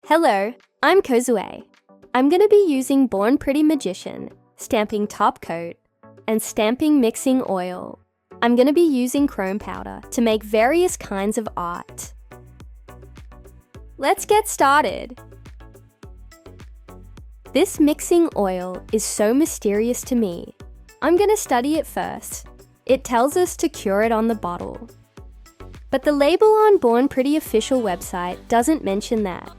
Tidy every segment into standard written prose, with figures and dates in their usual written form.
Hello, I'm Kozue. I'm going to be using Born Pretty Magician, stamping top coat, and stamping mixing oil. I'm going to be using chrome powder to make various kinds of art. Let's get started. This mixing oil is so mysterious to me. I'm going to study it first. It tells us to cure it on the bottle. But the label on Born Pretty official website doesn't mention that.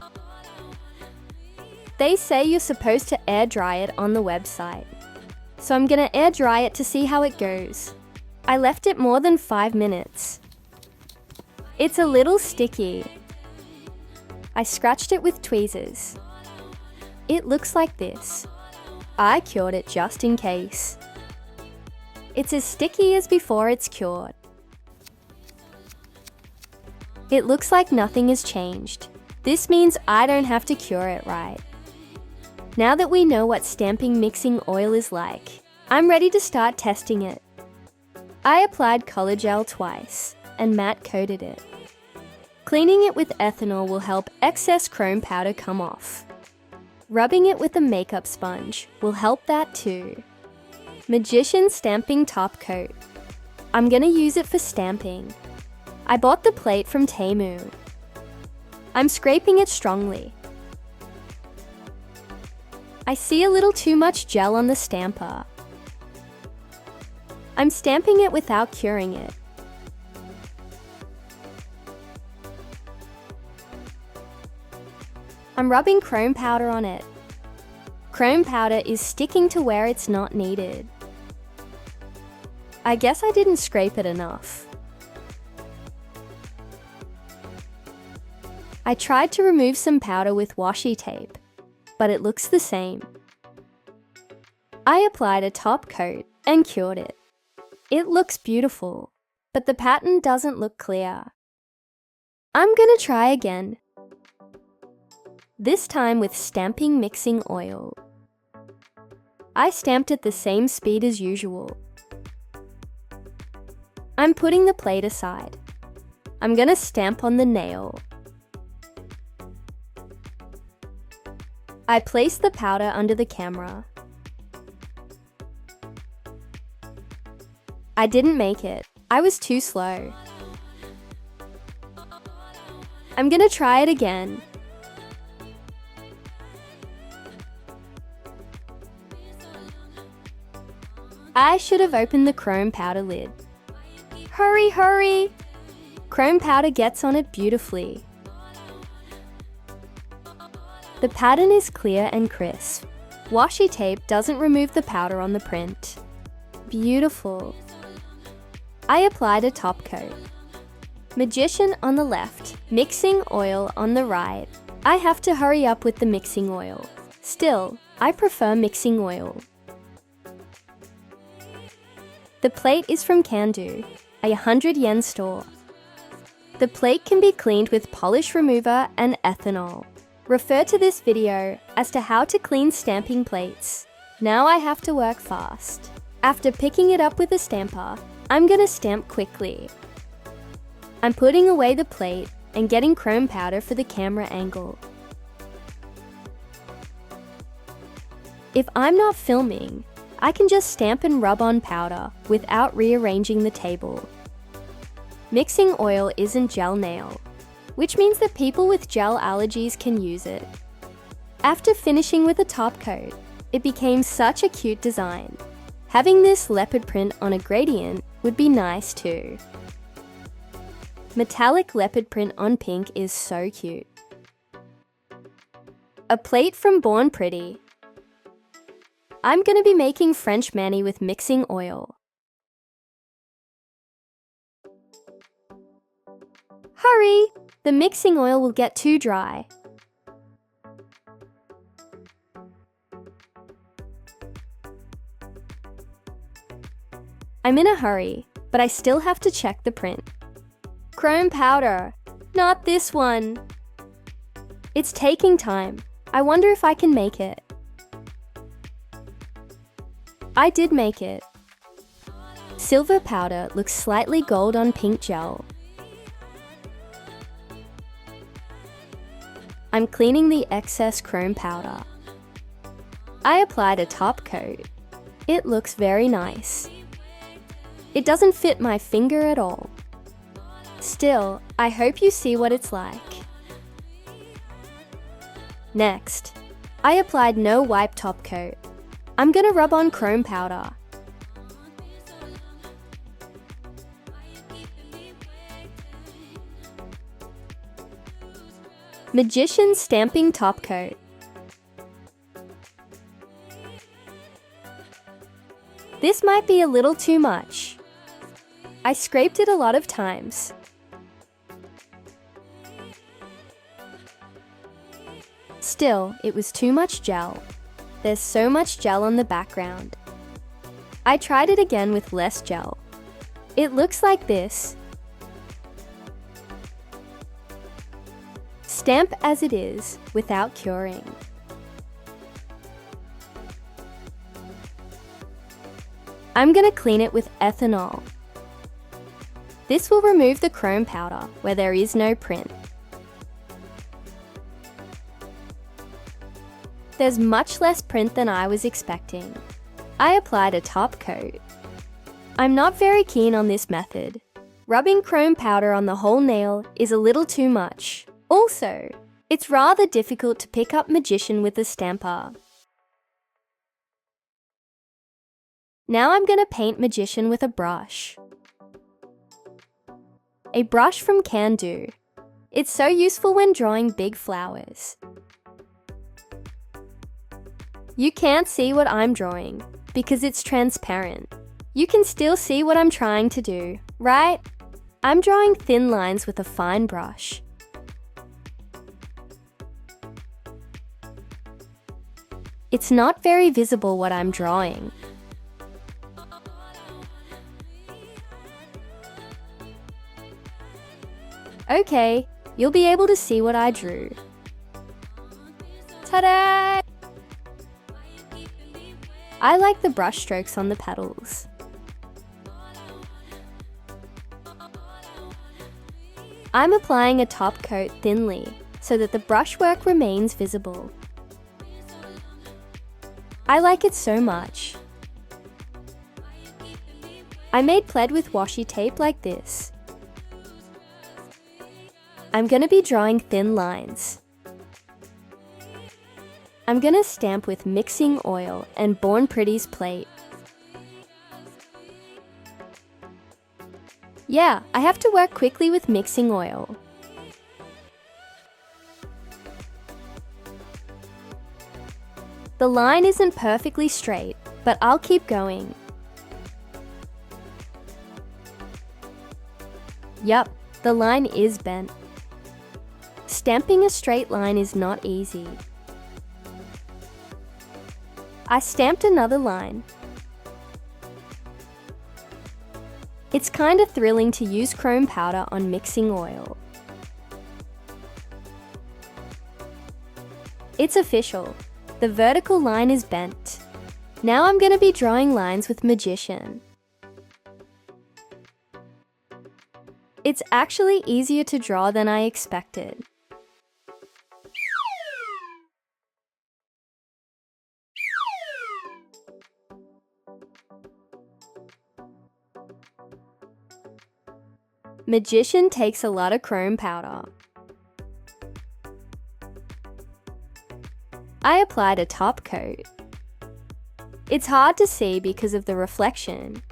They say you're supposed to air dry it on the website. So I'm gonna air dry it to see how it goes. I left it more than 5 minutes. It's a little sticky. I scratched it with tweezers. It looks like this. I cured it just in case. It's as sticky as before it's cured. It looks like nothing has changed. This means I don't have to cure it right. Now that we know what stamping mixing oil is like, I'm ready to start testing it. I applied color gel twice and matte coated it. Cleaning it with ethanol will help excess chrome powder come off. Rubbing it with a makeup sponge will help that too. Magician stamping top coat. I'm gonna use it for stamping. I bought the plate from Temu. I'm scraping it strongly. I see a little too much gel on the stamper. I'm stamping it without curing it. I'm rubbing chrome powder on it. Chrome powder is sticking to where it's not needed. I guess I didn't scrape it enough. I tried to remove some powder with washi tape, but it looks the same. I applied a top coat and cured it. It looks beautiful, but the pattern doesn't look clear. I'm gonna try again. This time with stamping mixing oil. I stamped at the same speed as usual. I'm putting the plate aside. I'm gonna stamp on the nail. I placed the powder under the camera. I didn't make it. I was too slow. I'm gonna try it again. I should have opened the chrome powder lid. Hurry, hurry! Chrome powder gets on it beautifully. The pattern is clear and crisp. Washi tape doesn't remove the powder on the print. Beautiful. I applied a top coat. Magician on the left, mixing oil on the right. I have to hurry up with the mixing oil. Still, I prefer mixing oil. The plate is from CanDo, a 100 yen store. The plate can be cleaned with polish remover and ethanol. Refer to this video as to how to clean stamping plates. Now I have to work fast. After picking it up with a stamper, I'm gonna stamp quickly. I'm putting away the plate and getting chrome powder for the camera angle. If I'm not filming, I can just stamp and rub on powder without rearranging the table. Mixing oil isn't gel nail, which means that people with gel allergies can use it. After finishing with a top coat, it became such a cute design. Having this leopard print on a gradient would be nice too. Metallic leopard print on pink is so cute. A plate from Born Pretty. I'm gonna be making French mani with mixing oil. Hurry! The mixing oil will get too dry. I'm in a hurry, but I still have to check the print. Chrome powder, not this one. It's taking time. I wonder if I can make it. I did make it. Silver powder looks slightly gold on pink gel. I'm cleaning the excess chrome powder. I applied a top coat. It looks very nice. It doesn't fit my finger at all. Still, I hope you see what it's like. Next, I applied no wipe top coat. I'm gonna rub on chrome powder. Magician stamping top coat. This might be a little too much. I scraped it a lot of times. Still, it was too much gel. There's so much gel on the background. I tried it again with less gel. It looks like this. Stamp as it is, without curing. I'm gonna clean it with ethanol. This will remove the chrome powder where there is no print. There's much less print than I was expecting. I applied a top coat. I'm not very keen on this method. Rubbing chrome powder on the whole nail is a little too much. Also, it's rather difficult to pick up Magician with a stamper. Now I'm gonna paint Magician with a brush. A brush from CanDo. It's so useful when drawing big flowers. You can't see what I'm drawing because it's transparent. You can still see what I'm trying to do, right? I'm drawing thin lines with a fine brush. It's not very visible what I'm drawing. Okay, you'll be able to see what I drew. Ta-da! I like the brush strokes on the petals. I'm applying a top coat thinly so that the brushwork remains visible. I like it so much. I made plaid with washi tape like this. I'm gonna be drawing thin lines. I'm gonna stamp with mixing oil and Born Pretty's plate. Yeah, I have to work quickly with mixing oil. The line isn't perfectly straight, but I'll keep going. Yup, the line is bent. Stamping a straight line is not easy. I stamped another line. It's kinda thrilling to use chrome powder on mixing oil. It's official. The vertical line is bent. Now I'm gonna be drawing lines with Magician. It's actually easier to draw than I expected. Magician takes a lot of chrome powder. I applied a top coat. It's hard to see because of the reflection.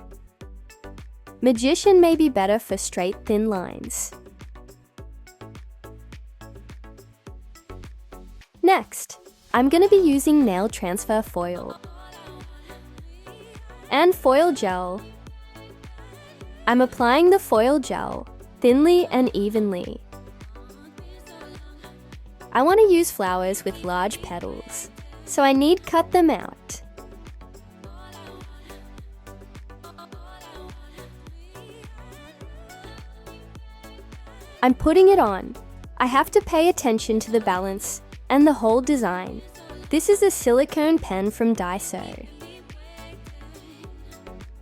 Magician may be better for straight, thin lines. Next, I'm going to be using nail transfer foil and foil gel. I'm applying the foil gel thinly and evenly. I want to use flowers with large petals, so I need to cut them out. I'm putting it on. I have to pay attention to the balance and the whole design. This is a silicone pen from Daiso.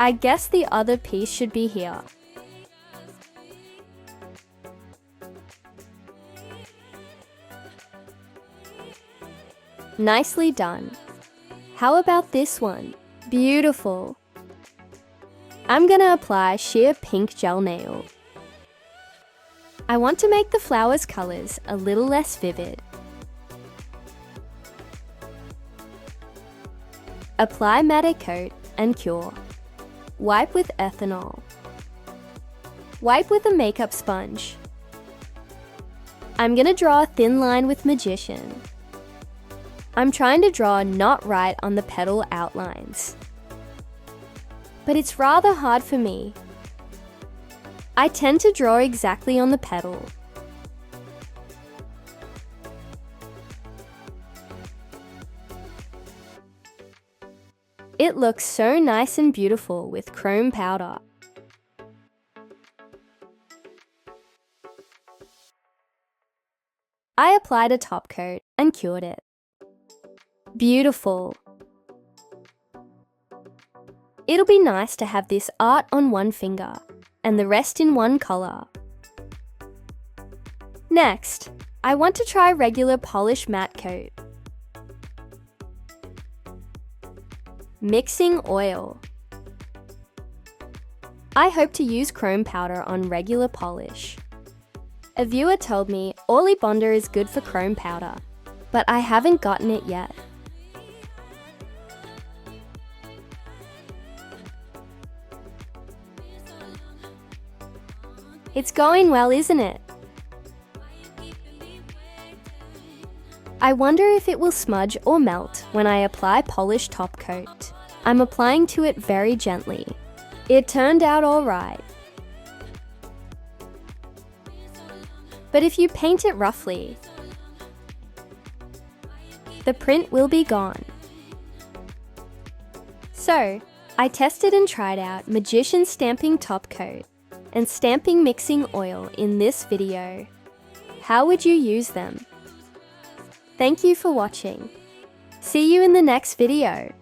I guess the other piece should be here. Nicely done. How about this one? Beautiful. I'm gonna apply sheer pink gel nail. I want to make the flower's colors a little less vivid. Apply matte coat and cure. Wipe with ethanol. Wipe with a makeup sponge. I'm gonna draw a thin line with Magician. I'm trying to draw not right on the petal outlines, but it's rather hard for me. I tend to draw exactly on the petal. It looks so nice and beautiful with chrome powder. I applied a top coat and cured it. Beautiful. It'll be nice to have this art on one finger and the rest in one color. Next, I want to try regular polish matte coat. Mixing oil. I hope to use chrome powder on regular polish. A viewer told me Orly Bonder is good for chrome powder, but I haven't gotten it yet. It's going well, isn't it? I wonder if it will smudge or melt when I apply polished top coat. I'm applying to it very gently. It turned out alright. But if you paint it roughly, the print will be gone. So, I tested and tried out Magician Stamping Top Coat and Stamping Mixing Oil in this video. How would you use them? Thank you for watching. See you in the next video.